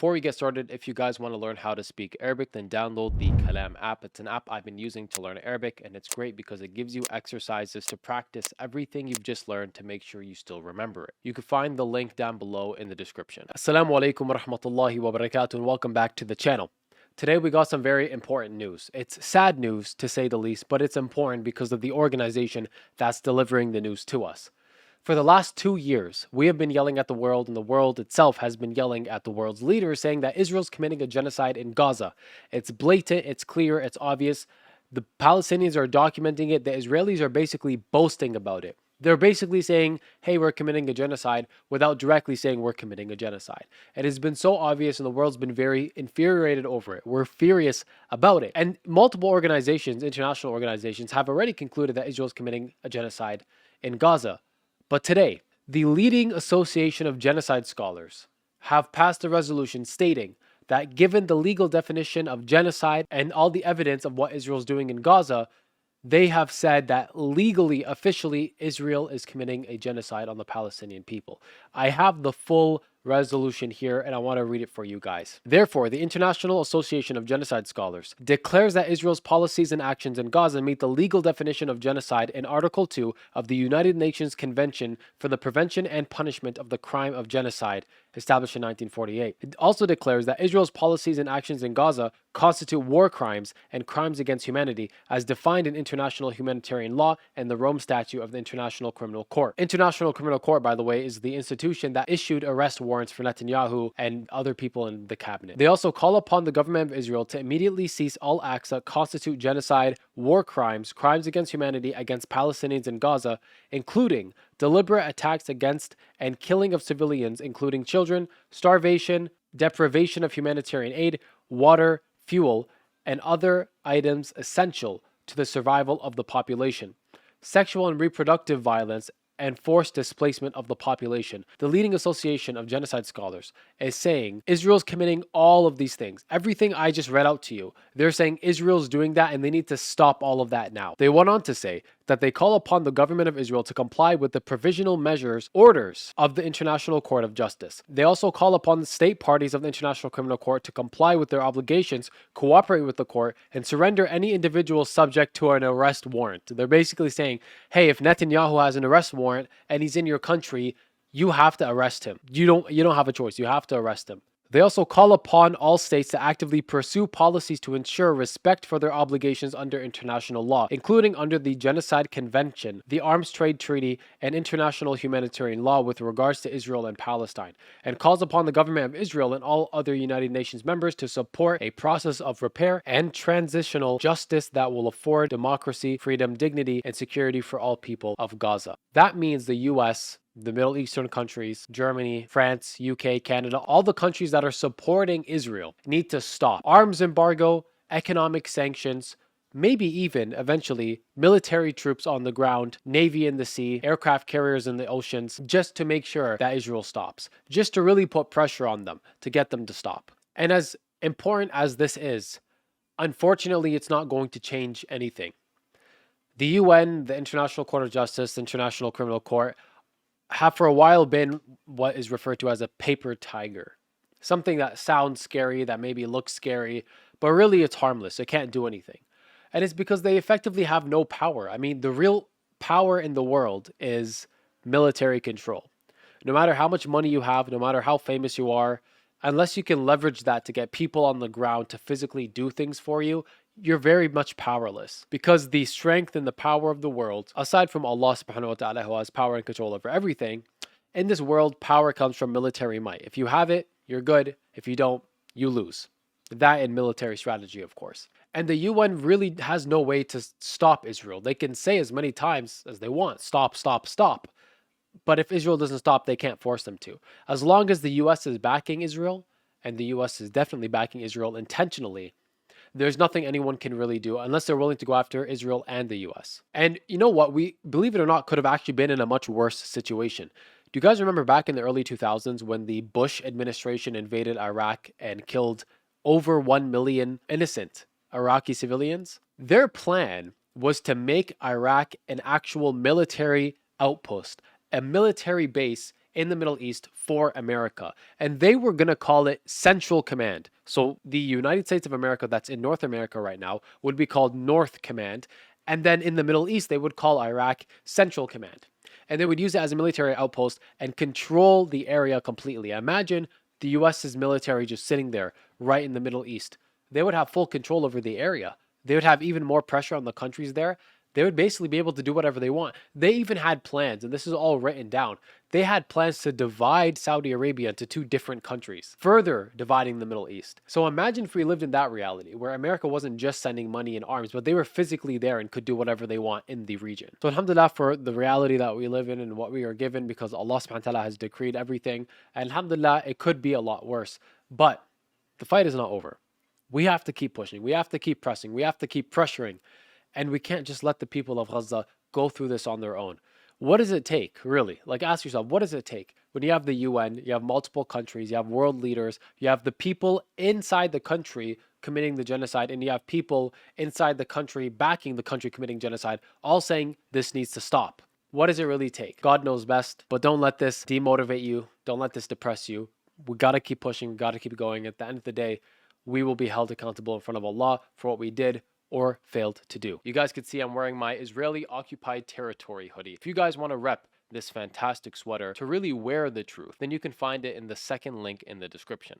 Before we get started, if you guys want to learn how to speak Arabic, then download the Kalam app. It's an app I've been using to learn Arabic, and it's great because it gives you exercises to practice everything you've just learned to make sure you still remember it. You can find the link down below in the description. Assalamu alaikum wa rahmatullahi wa barakatuh, and welcome back to the channel. Today we got some very important news. It's sad news to say the least, but it's important because of the organization that's delivering the news to us. For the last 2 years, we have been yelling at the world, and the world itself has been yelling at the world's leaders, saying that Israel's committing a genocide in Gaza. It's blatant, it's clear, it's obvious. The Palestinians are documenting it. The Israelis are basically boasting about it. They're basically saying, hey, we're committing a genocide, without directly saying we're committing a genocide. It has been so obvious, and the world's been very infuriated over it. We're furious about it. And multiple organizations, international organizations, have already concluded that Israel's committing a genocide in Gaza. But today, the leading association of genocide scholars have passed a resolution stating that given the legal definition of genocide and all the evidence of what Israel's doing in Gaza, they have said that legally, officially, Israel is committing a genocide on the Palestinian people. I have the full resolution here, and I want to read it for you guys. Therefore, the International Association of Genocide Scholars declares that Israel's policies and actions in Gaza meet the legal definition of genocide in Article 2 of the United Nations Convention for the Prevention and Punishment of the Crime of Genocide, established in 1948. It also declares that Israel's policies and actions in Gaza constitute war crimes and crimes against humanity as defined in international humanitarian law and the Rome Statute of the International Criminal Court. International Criminal Court, by the way, is the institution that issued arrest warrants for Netanyahu and other people in the cabinet. They also call upon the government of Israel to immediately cease all acts that constitute genocide, war crimes, crimes against humanity against Palestinians in Gaza, including deliberate attacks against and killing of civilians, including children, starvation, deprivation of humanitarian aid, water, fuel, and other items essential to the survival of the population, sexual and reproductive violence, and forced displacement of the population. The leading association of genocide scholars is saying Israel's committing all of these things. Everything I just read out to you, they're saying Israel's doing that and they need to stop all of that now. They went on to say that they call upon the government of Israel to comply with the provisional measures orders of the International Court of Justice. They also call upon the state parties of the International Criminal Court to comply with their obligations, cooperate with the court, and surrender any individual subject to an arrest warrant. They're basically saying, hey, if Netanyahu has an arrest warrant and he's in your country, you have to arrest him. You don't have a choice. You have to arrest him. They also call upon all states to actively pursue policies to ensure respect for their obligations under international law, including under the Genocide Convention, the Arms Trade Treaty, and international humanitarian law with regards to Israel and Palestine, and calls upon the government of Israel and all other United Nations members to support a process of repair and transitional justice that will afford democracy, freedom, dignity, and security for all people of Gaza. That means the US, the Middle Eastern countries, Germany, France, UK, Canada, all the countries that are supporting Israel need to stop. Arms embargo, economic sanctions, maybe even, eventually, military troops on the ground, navy in the sea, aircraft carriers in the oceans, just to make sure that Israel stops. Just to really put pressure on them to get them to stop. And as important as this is, unfortunately, it's not going to change anything. The UN, the International Court of Justice, the International Criminal Court, have for a while been what is referred to as a paper tiger. Something that sounds scary, that maybe looks scary, but really it's harmless. It can't do anything. And it's because they effectively have no power. I mean, the real power in the world is military control. No matter how much money you have, no matter how famous you are, unless you can leverage that to get people on the ground to physically do things for you, you're very much powerless, because the strength and the power of the world, aside from Allah subhanahu wa ta'ala, who has power and control over everything, in this world, power comes from military might. If you have it, you're good. If you don't, you lose. That and military strategy, of course. And the UN really has no way to stop Israel. They can say as many times as they want, stop, stop, stop. But if Israel doesn't stop, they can't force them to. As long as the US is backing Israel, and the US is definitely backing Israel intentionally, there's nothing anyone can really do unless they're willing to go after Israel and the US. And you know what? We, believe it or not, could have actually been in a much worse situation. Do you guys remember back in the early 2000s when the Bush administration invaded Iraq and killed over 1 million innocent Iraqi civilians? Their plan was to make Iraq an actual military outpost, a military base in the Middle East for America. And they were going to call it Central Command. So the United States of America that's in North America right now would be called North Command. And then in the Middle East, they would call Iraq Central Command. And they would use it as a military outpost and control the area completely. Imagine the US's military just sitting there right in the Middle East. They would have full control over the area. They would have even more pressure on the countries there. They would basically be able to do whatever they want. They even had plans, and this is all written down. They had plans to divide Saudi Arabia into two different countries, further dividing the Middle East. So imagine if we lived in that reality, where America wasn't just sending money and arms, but they were physically there and could do whatever they want in the region. So alhamdulillah for the reality that we live in and what we are given, because Allah subhanahu wa ta'ala has decreed everything. And alhamdulillah, it could be a lot worse. But the fight is not over. We have to keep pushing. We have to keep pressing. We have to keep pressuring. And we can't just let the people of Gaza go through this on their own. What does it take, really? Like, ask yourself, what does it take? When you have the UN, you have multiple countries, you have world leaders, you have the people inside the country committing the genocide, and you have people inside the country backing the country committing genocide, all saying this needs to stop. What does it really take? God knows best, but don't let this demotivate you. Don't let this depress you. We got to keep pushing. We got to keep going. At the end of the day, we will be held accountable in front of Allah for what we did or failed to do. You guys can see I'm wearing my Israeli occupied territory hoodie. If you guys want to rep this fantastic sweater to really wear the truth, then you can find it in the second link in the description.